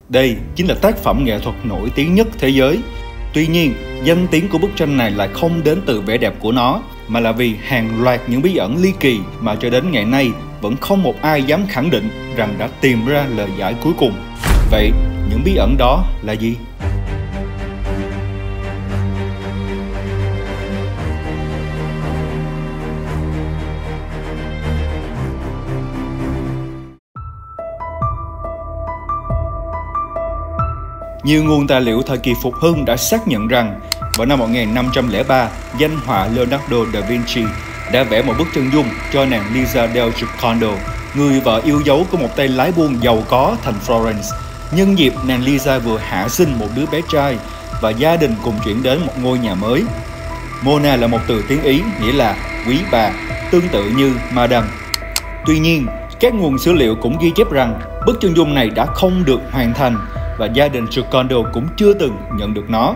Đây chính là tác phẩm nghệ thuật nổi tiếng nhất thế giới. Tuy nhiên, danh tiếng của bức tranh này lại không đến từ vẻ đẹp của nó, mà là vì hàng loạt những bí ẩn ly kỳ mà cho đến ngày nay vẫn không một ai dám khẳng định rằng đã tìm ra lời giải cuối cùng. Vậy, những bí ẩn đó là gì? Nhiều nguồn tài liệu thời kỳ phục hưng đã xác nhận rằng vào năm 1503, danh họa Leonardo da Vinci đã vẽ một bức chân dung cho nàng Lisa del Giocondo, người vợ yêu dấu của một tay lái buôn giàu có thành Florence. Nhân dịp nàng Lisa vừa hạ sinh một đứa bé trai và gia đình cùng chuyển đến một ngôi nhà mới. Mona là một từ tiếng Ý nghĩa là quý bà, tương tự như Madame. Tuy nhiên, các nguồn sử liệu cũng ghi chép rằng bức chân dung này đã không được hoàn thành và gia đình Giocondo cũng chưa từng nhận được nó.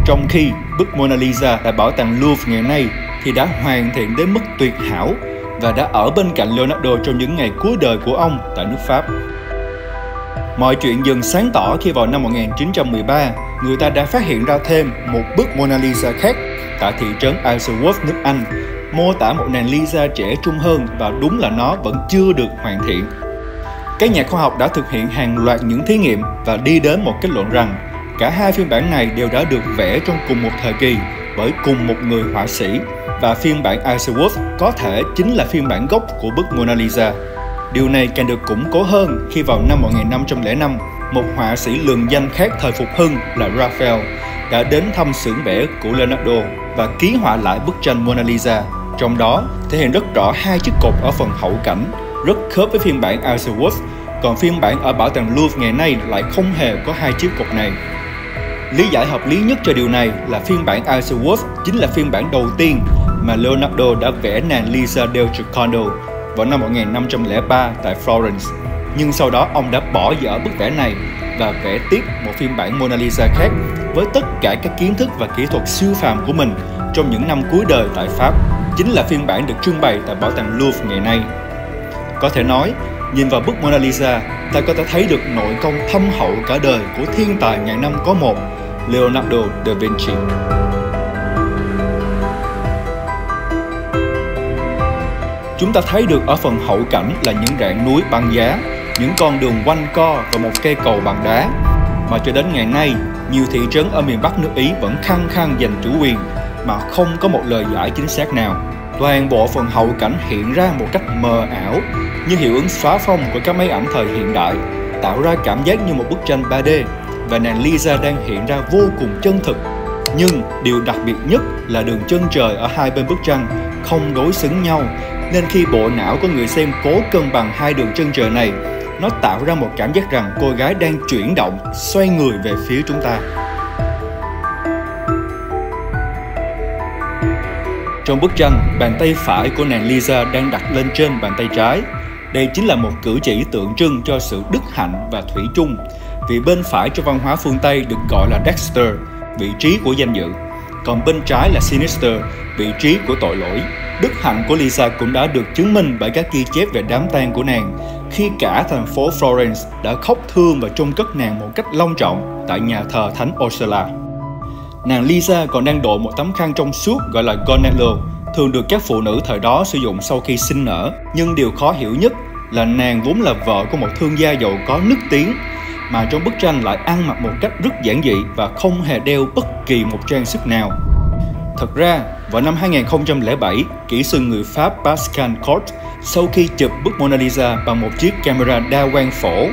Trong khi bức Mona Lisa tại bảo tàng Louvre ngày nay thì đã hoàn thiện đến mức tuyệt hảo và đã ở bên cạnh Leonardo trong những ngày cuối đời của ông tại nước Pháp. Mọi chuyện dần sáng tỏ khi vào năm 1913, người ta đã phát hiện ra thêm một bức Mona Lisa khác tại thị trấn Isleworth, nước Anh, mô tả một nàng Lisa trẻ trung hơn và đúng là nó vẫn chưa được hoàn thiện. Các nhà khoa học đã thực hiện hàng loạt những thí nghiệm và đi đến một kết luận rằng cả hai phiên bản này đều đã được vẽ trong cùng một thời kỳ bởi cùng một người họa sĩ, và phiên bản Isleworth có thể chính là phiên bản gốc của bức Mona Lisa. Điều này càng được củng cố hơn khi vào năm 1505, một họa sĩ lừng danh khác thời phục hưng là Raphael đã đến thăm xưởng vẽ của Leonardo và ký họa lại bức tranh Mona Lisa. Trong đó thể hiện rất rõ hai chiếc cột ở phần hậu cảnh, rất khớp với phiên bản Isleworth, còn phiên bản ở bảo tàng Louvre ngày nay lại không hề có hai chiếc cột này. Lý giải hợp lý nhất cho điều này là phiên bản Isleworth chính là phiên bản đầu tiên mà Leonardo đã vẽ nàng Lisa del Giocondo vào năm 1503 tại Florence. Nhưng sau đó ông đã bỏ dở bức vẽ này và vẽ tiếp một phiên bản Mona Lisa khác với tất cả các kiến thức và kỹ thuật siêu phàm của mình trong những năm cuối đời tại Pháp, chính là phiên bản được trưng bày tại bảo tàng Louvre ngày nay. Có thể nói, nhìn vào bức Mona Lisa, ta có thể thấy được nội công thâm hậu cả đời của thiên tài ngàn năm có một, Leonardo da Vinci. Chúng ta thấy được ở phần hậu cảnh là những rạn núi băng giá, những con đường quanh co và một cây cầu bằng đá, mà cho đến ngày nay, nhiều thị trấn ở miền Bắc nước Ý vẫn khăng khăng giành chủ quyền mà không có một lời giải chính xác nào. Toàn bộ phần hậu cảnh hiện ra một cách mờ ảo, như hiệu ứng xóa phông của các máy ảnh thời hiện đại, tạo ra cảm giác như một bức tranh 3D, và nàng Lisa đang hiện ra vô cùng chân thực. Nhưng điều đặc biệt nhất là đường chân trời ở hai bên bức tranh không đối xứng nhau, nên khi bộ não của người xem cố cân bằng hai đường chân trời này, nó tạo ra một cảm giác rằng cô gái đang chuyển động, xoay người về phía chúng ta. Trong bức tranh, bàn tay phải của nàng Lisa đang đặt lên trên bàn tay trái. Đây chính là một cử chỉ tượng trưng cho sự đức hạnh và thủy chung, vì bên phải trong văn hóa phương Tây được gọi là Dexter, vị trí của danh dự, còn bên trái là Sinister, vị trí của tội lỗi. Đức hạnh của Lisa cũng đã được chứng minh bởi các ghi chép về đám tang của nàng, khi cả thành phố Florence đã khóc thương và chôn cất nàng một cách long trọng tại nhà thờ Thánh Ursula. Nàng Lisa còn đang đội một tấm khăn trong suốt gọi là gonnello, thường được các phụ nữ thời đó sử dụng sau khi sinh nở. Nhưng điều khó hiểu nhất là nàng vốn là vợ của một thương gia giàu có nức tiếng, mà trong bức tranh lại ăn mặc một cách rất giản dị và không hề đeo bất kỳ một trang sức nào. Thật ra, vào năm 2007, kỹ sư người Pháp Pascal Cort, sau khi chụp bức Mona Lisa bằng một chiếc camera đa quang phổ,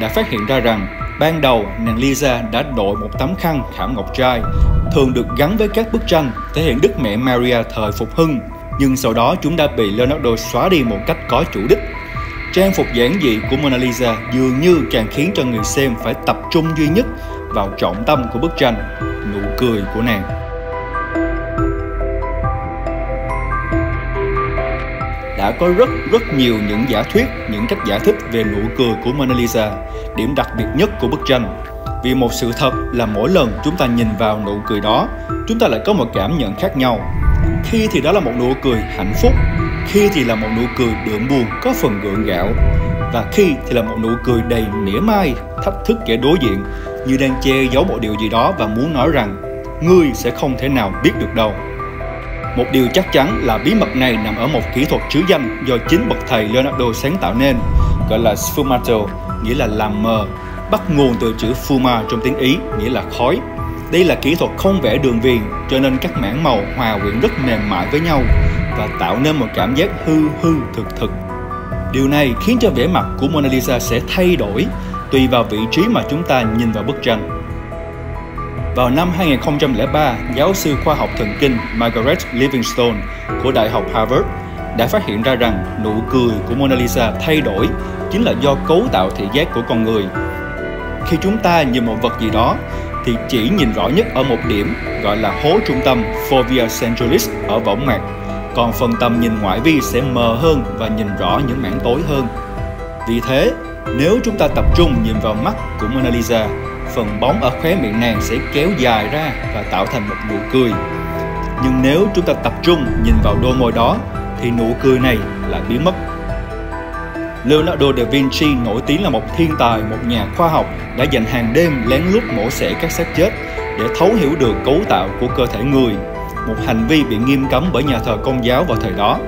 đã phát hiện ra rằng ban đầu nàng Lisa đã đội một tấm khăn khảm ngọc trai, thường được gắn với các bức tranh thể hiện Đức Mẹ Maria thời phục hưng, nhưng sau đó chúng đã bị Leonardo xóa đi một cách có chủ đích. Trang phục giản dị của Mona Lisa dường như càng khiến cho người xem phải tập trung duy nhất vào trọng tâm của bức tranh, nụ cười của nàng. Đã có rất nhiều những giả thuyết, những cách giải thích về nụ cười của Mona Lisa. Điểm đặc biệt nhất của bức tranh, vì một sự thật là mỗi lần chúng ta nhìn vào nụ cười đó, chúng ta lại có một cảm nhận khác nhau. Khi thì đó là một nụ cười hạnh phúc, khi thì là một nụ cười đượm buồn có phần gượng gạo. và khi thì là một nụ cười đầy mỉa mai, thách thức kẻ đối diện, như đang che giấu một điều gì đó và muốn nói rằng ngươi sẽ không thể nào biết được đâu. Một điều chắc chắn là bí mật này nằm ở một kỹ thuật trứ danh do chính bậc thầy Leonardo sáng tạo nên, gọi là sfumato, nghĩa là làm mờ, bắt nguồn từ chữ fuma trong tiếng Ý, nghĩa là khói. Đây là kỹ thuật không vẽ đường viền, cho nên các mảng màu hòa quyện rất mềm mại với nhau và tạo nên một cảm giác hư hư thực. Điều này khiến cho vẻ mặt của Mona Lisa sẽ thay đổi tùy vào vị trí mà chúng ta nhìn vào bức tranh. Vào năm 2003, giáo sư khoa học thần kinh Margaret Livingstone của Đại học Harvard đã phát hiện ra rằng nụ cười của Mona Lisa thay đổi chính là do cấu tạo thị giác của con người. Khi chúng ta nhìn một vật gì đó thì chỉ nhìn rõ nhất ở một điểm gọi là hố trung tâm fovea centralis ở võng mạc, còn phần tầm nhìn ngoại vi sẽ mờ hơn và nhìn rõ những mảng tối hơn. Vì thế, nếu chúng ta tập trung nhìn vào mắt của Mona Lisa, phần bóng ở khóe miệng nàng sẽ kéo dài ra và tạo thành một nụ cười. Nhưng nếu chúng ta tập trung nhìn vào đôi môi đó thì nụ cười này lại biến mất. Leonardo da Vinci nổi tiếng là một thiên tài, một nhà khoa học đã dành hàng đêm lén lút mổ xẻ các xác chết để thấu hiểu được cấu tạo của cơ thể người, một hành vi bị nghiêm cấm bởi nhà thờ Công giáo vào thời đó.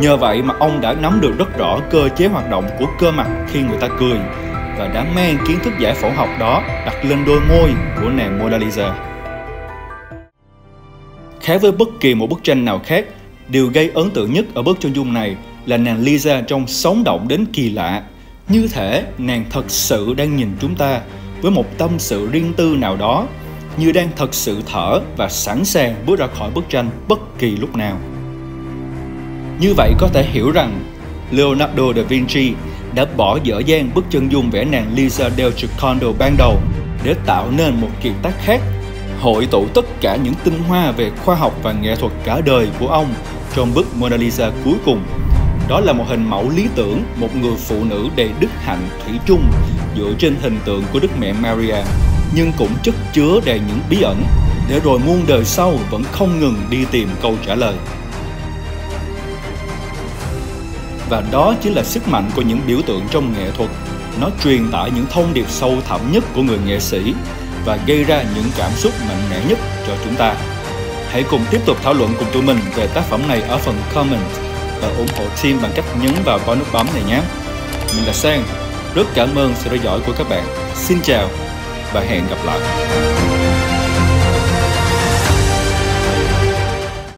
Nhờ vậy mà ông đã nắm được rất rõ cơ chế hoạt động của cơ mặt khi người ta cười và đã mang kiến thức giải phẫu học đó đặt lên đôi môi của nàng Mona Lisa. Khác với bất kỳ một bức tranh nào khác, điều gây ấn tượng nhất ở bức chân dung này là nàng Lisa trông sống động đến kỳ lạ, như thể nàng thật sự đang nhìn chúng ta với một tâm sự riêng tư nào đó, như đang thật sự thở và sẵn sàng bước ra khỏi bức tranh bất kỳ lúc nào. Như vậy có thể hiểu rằng Leonardo da Vinci đã bỏ dở dang bức chân dung vẽ nàng Lisa del Giocondo ban đầu để tạo nên một kiệt tác khác, hội tụ tất cả những tinh hoa về khoa học và nghệ thuật cả đời của ông trong bức Mona Lisa cuối cùng. Đó là một hình mẫu lý tưởng, một người phụ nữ đầy đức hạnh thủy chung dựa trên hình tượng của Đức Mẹ Maria, nhưng cũng chất chứa đầy những bí ẩn, để rồi muôn đời sau vẫn không ngừng đi tìm câu trả lời. Và đó chính là sức mạnh của những biểu tượng trong nghệ thuật. Nó truyền tải những thông điệp sâu thẳm nhất của người nghệ sĩ và gây ra những cảm xúc mạnh mẽ nhất cho chúng ta. Hãy cùng tiếp tục thảo luận cùng tụi mình về tác phẩm này ở phần comment và ủng hộ team bằng cách nhấn vào có nút bấm này nhé. Mình là Sang, rất cảm ơn sự theo dõi của các bạn. Xin chào và hẹn gặp lại.